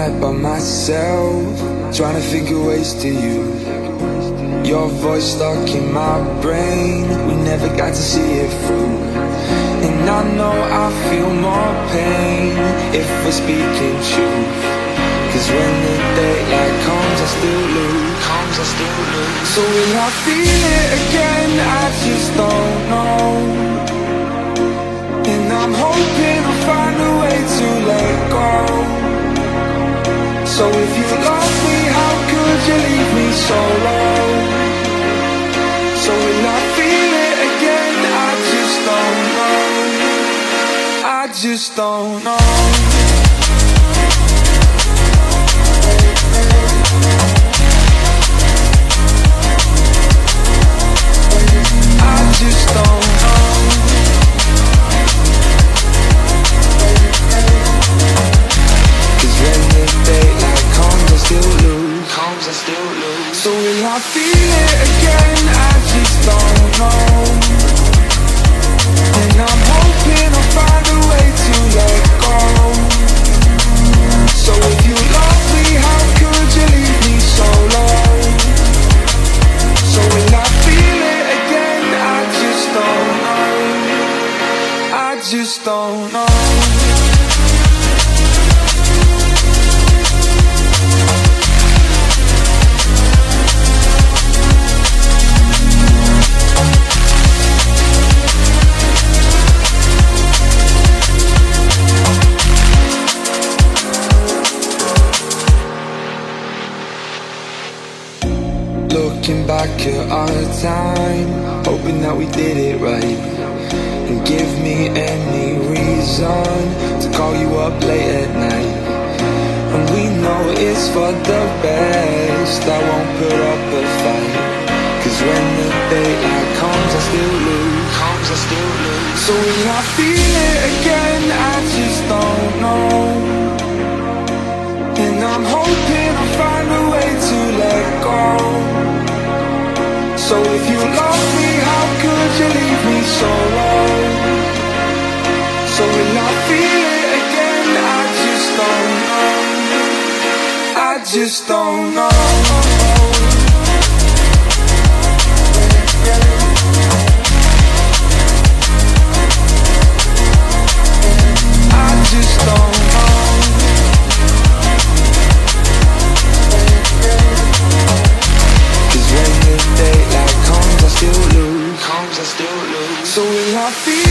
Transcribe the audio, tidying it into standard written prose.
night by myself, trying to think of ways to you. Your voice stuck in my brain, we never got to see it through. And I know I feel more pain if we're speaking truth. Cause when the daylight comes I still lose. So will I feel it again? I just don't know. And I'm hoping I'll find a way to let go. So if you love me, how could you leave me so low? So will I feel it again? I just don't know. I just don't know. I just don't know. Cause when the daylight comes I still lose. So will I feel it again? I just don't know. And I'm hoping I'll find a way to let go. So if you love me, how could you leave me so low? So will I feel it again? I just don't know. I just don't know. Looking back at our time, hoping that we did it right. And give me any reason to call you up late at night. And we know it's for the best, I won't put up a fight. Cause when the daylight comes I still lose. So will I feel it again? I just don't know. And I'm hoping I'll find a way to let go. So if you love me, how could you leave me so low? So will I feel it again? I just don't know. I just don't know. I just don't know. Cause when the daylight comes I still lose. So will I feel